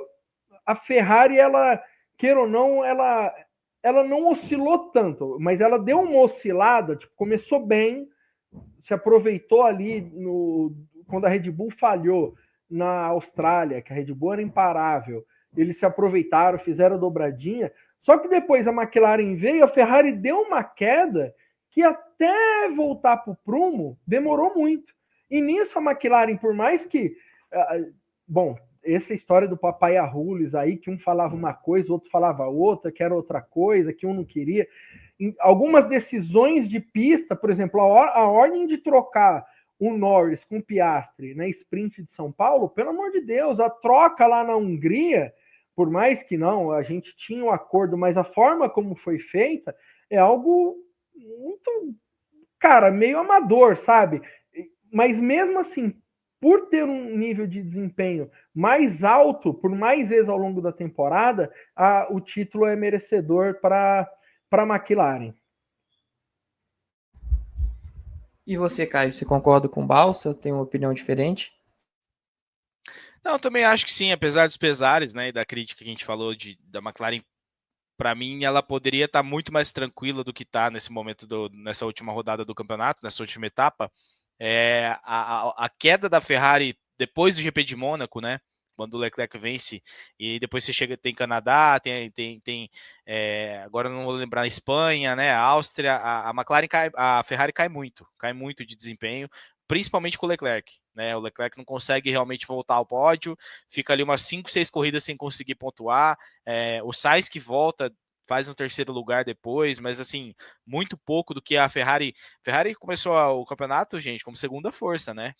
a Ferrari, ela, queira ou não, ela não oscilou tanto, mas ela deu uma oscilada, tipo, começou bem, se aproveitou ali quando a Red Bull falhou na Austrália, que a Red Bull era imparável, eles se aproveitaram, fizeram dobradinha, só que depois a McLaren veio, a Ferrari deu uma queda que até voltar para o prumo demorou muito. E nisso a McLaren, por mais que... Bom, essa história do papai Arrules aí, que um falava uma coisa, o outro falava outra, que era outra coisa, que um não queria. Algumas decisões de pista, por exemplo, a ordem de trocar o Norris com o Piastri na sprint de São Paulo, pelo amor de Deus, a troca lá na Hungria, por mais que não, a gente tinha um acordo, mas a forma como foi feita é algo muito, cara, meio amador, sabe? Mas mesmo assim, por ter um nível de desempenho mais alto, por mais vezes ao longo da temporada, o título é merecedor para a McLaren. E você, Caio, você concorda com o Balsa? Tem uma opinião diferente? Não, também acho que sim, apesar dos pesares, né, e da crítica que a gente falou da McLaren, para mim ela poderia estar muito mais tranquila do que está nesse momento, nessa última rodada do campeonato, nessa última etapa. A queda da Ferrari depois do GP de Mônaco, né, quando o Leclerc vence, e depois você tem Canadá, agora não vou lembrar, Espanha, né, Áustria, a McLaren a Ferrari cai muito de desempenho, principalmente com o Leclerc, né? O Leclerc não consegue realmente voltar ao pódio, fica ali umas 5, 6 corridas sem conseguir pontuar. O Sainz que volta, faz um terceiro lugar depois, mas assim, muito pouco do que a Ferrari. Ferrari começou o campeonato, gente, como segunda força, né?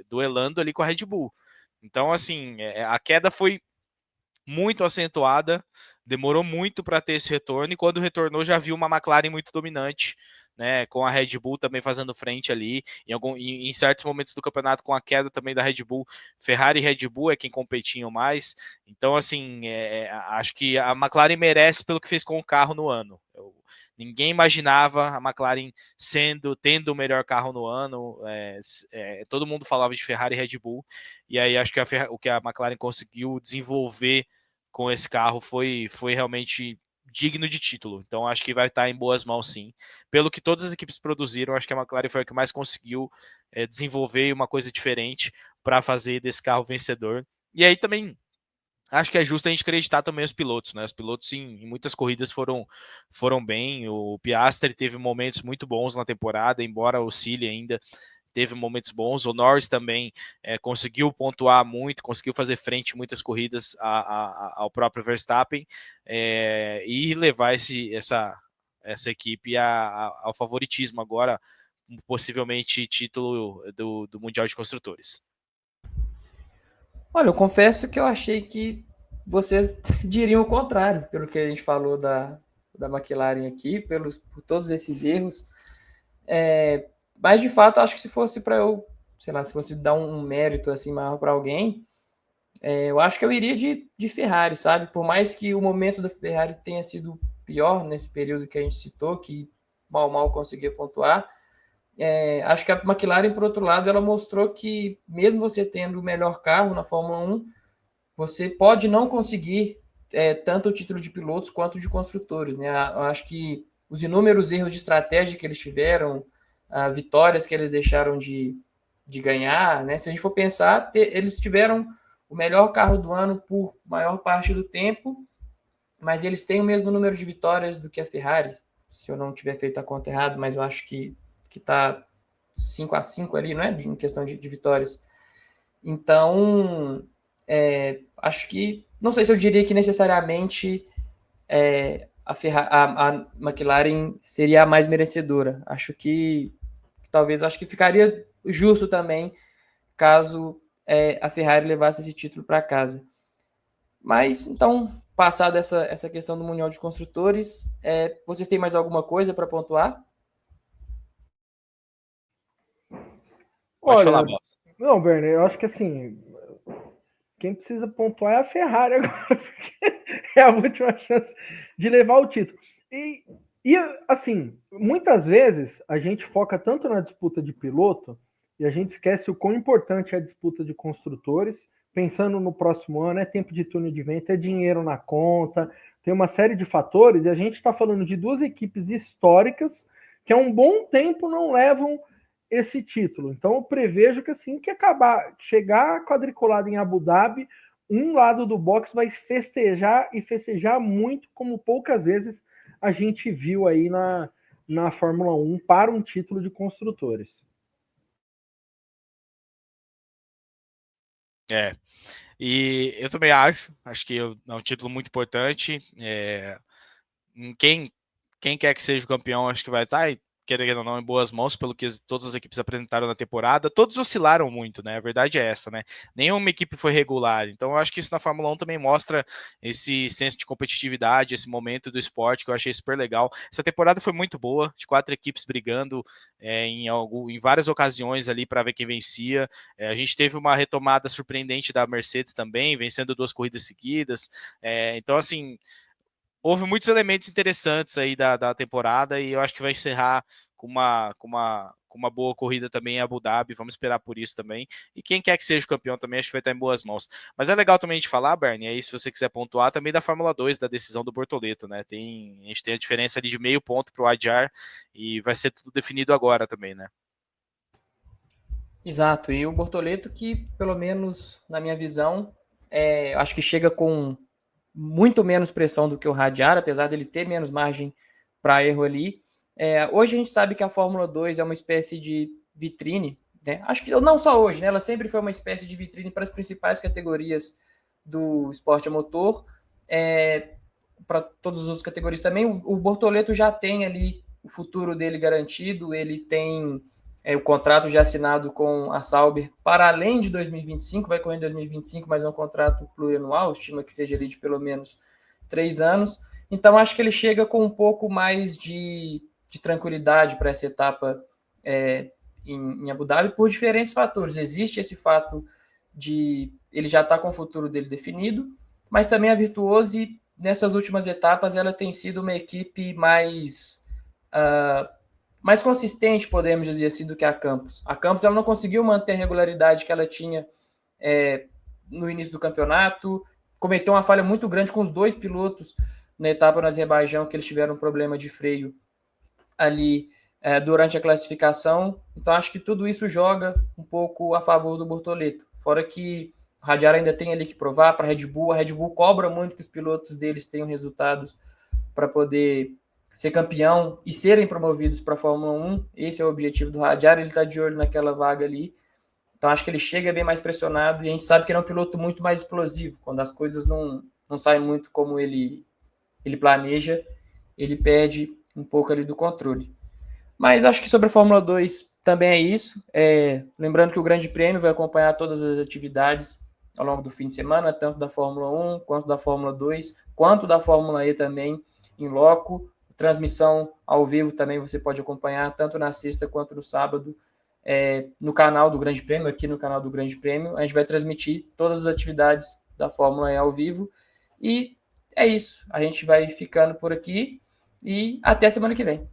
Duelando ali com a Red Bull. Então, assim, a queda foi muito acentuada, demorou muito para ter esse retorno, e quando retornou já viu uma McLaren muito dominante, né, com a Red Bull também fazendo frente ali, em certos momentos do campeonato, com a queda também da Red Bull, Ferrari e Red Bull é quem competiam mais. Então, assim, acho que a McLaren merece pelo que fez com o carro no ano. Ninguém imaginava a McLaren tendo o melhor carro no ano. Todo mundo falava de Ferrari e Red Bull, e aí acho que o que a McLaren conseguiu desenvolver com esse carro foi realmente digno de título. Então acho que vai estar em boas mãos, sim. Pelo que todas as equipes produziram, acho que a McLaren foi a que mais conseguiu desenvolver uma coisa diferente para fazer desse carro vencedor. E aí também acho que é justo a gente acreditar também os pilotos, né? Os pilotos em muitas corridas foram bem. O Piastri teve momentos muito bons na temporada, embora oscile ainda, teve momentos bons. O Norris também conseguiu pontuar muito, conseguiu fazer frente em muitas corridas ao próprio Verstappen, e levar essa equipe ao favoritismo agora, possivelmente título do Mundial de Construtores. Olha, eu confesso que eu achei que vocês diriam o contrário, pelo que a gente falou da McLaren aqui, por todos esses erros. Mas, de fato, acho que se fosse para eu, sei lá, se fosse dar um mérito assim maior para alguém, eu acho que eu iria de Ferrari, sabe? Por mais que o momento da Ferrari tenha sido pior nesse período que a gente citou, que mal conseguia pontuar, acho que a McLaren, por outro lado, ela mostrou que mesmo você tendo o melhor carro na Fórmula 1, você pode não conseguir tanto o título de pilotos quanto de construtores, né? Eu acho que os inúmeros erros de estratégia que eles tiveram, vitórias que eles deixaram de ganhar, né? Se a gente for pensar, eles tiveram o melhor carro do ano por maior parte do tempo, mas eles têm o mesmo número de vitórias do que a Ferrari, se eu não tiver feito a conta errada, mas eu acho que está 5-5 ali, não é? Em questão de vitórias. Então, acho que, não sei se eu diria que necessariamente a McLaren seria a mais merecedora. Acho que ficaria justo também caso a Ferrari levasse esse título para casa. Mas, então, passada essa questão do Mundial de Construtores, vocês têm mais alguma coisa para pontuar? Pode falar, Boss. Não, Bernie, eu acho que assim, quem precisa pontuar é a Ferrari agora, porque é a última chance de levar o título. E assim, muitas vezes a gente foca tanto na disputa de piloto e a gente esquece o quão importante é a disputa de construtores, pensando no próximo ano, é tempo de túnel de vento, é dinheiro na conta, tem uma série de fatores, e a gente está falando de duas equipes históricas que há um bom tempo não levam esse título. Então eu prevejo que assim que chegar quadriculado em Abu Dhabi, um lado do box vai festejar e festejar muito, como poucas vezes a gente viu aí na Fórmula 1 para um título de construtores. E eu também acho que é um título muito importante. Quem quer que seja o campeão, acho que vai estar, querendo ou não, em boas mãos, pelo que todas as equipes apresentaram na temporada. Todos oscilaram muito, né? A verdade é essa, né? Nenhuma equipe foi regular. Então, eu acho que isso na Fórmula 1 também mostra esse senso de competitividade, esse momento do esporte, que eu achei super legal. Essa temporada foi muito boa, de 4 equipes brigando em várias ocasiões ali para ver quem vencia. A gente teve uma retomada surpreendente da Mercedes também, vencendo 2 corridas seguidas. Então, assim, houve muitos elementos interessantes aí da temporada e eu acho que vai encerrar com uma boa corrida também em Abu Dhabi. Vamos esperar por isso também. E quem quer que seja o campeão também, acho que vai estar em boas mãos. Mas é legal também a gente falar, Bernie, aí se você quiser pontuar, também da Fórmula 2, da decisão do Bortoleto, né? A gente tem a diferença ali de meio ponto para o Adjar e vai ser tudo definido agora também, né? Exato, e o Bortoleto que, pelo menos na minha visão, acho que chega com muito menos pressão do que o Hadjar, apesar dele ter menos margem para erro ali. Hoje a gente sabe que a Fórmula 2 é uma espécie de vitrine, né? Acho que não só hoje, né? Ela sempre foi uma espécie de vitrine para as principais categorias do esporte a motor, para todas as outras categorias também. O Bortoleto já tem ali o futuro dele garantido, ele tem o contrato já assinado com a Sauber para além de 2025, vai correr em 2025, mas é um contrato plurianual, estima que seja ali de pelo menos 3 anos. Então, acho que ele chega com um pouco mais de tranquilidade para essa etapa em Abu Dhabi por diferentes fatores. Existe esse fato de ele já estar com o futuro dele definido, mas também a Virtuose, nessas últimas etapas, ela tem sido uma equipe mais consistente, podemos dizer assim, do que a Campos. A Campos ela não conseguiu manter a regularidade que ela tinha no início do campeonato, cometeu uma falha muito grande com os 2 pilotos na etapa no Azerbaijão, que eles tiveram um problema de freio ali durante a classificação. Então, acho que tudo isso joga um pouco a favor do Bortoleto. Fora que o Hadjar ainda tem ali que provar para a Red Bull. A Red Bull cobra muito que os pilotos deles tenham resultados para poder ser campeão e serem promovidos para a Fórmula 1. Esse é o objetivo do Hadjar, ele está de olho naquela vaga ali. Então acho que ele chega bem mais pressionado e a gente sabe que ele é um piloto muito mais explosivo. Quando as coisas não saem muito como ele planeja, ele perde um pouco ali do controle. Mas acho que sobre a Fórmula 2 também é isso. Lembrando que o Grande Prêmio vai acompanhar todas as atividades ao longo do fim de semana, tanto da Fórmula 1, quanto da Fórmula 2, quanto da Fórmula E também, em loco. Transmissão ao vivo também você pode acompanhar, tanto na sexta quanto no sábado, no canal do Grande Prêmio, aqui no canal do Grande Prêmio. A gente vai transmitir todas as atividades da Fórmula E ao vivo. E é isso. A gente vai ficando por aqui e até semana que vem.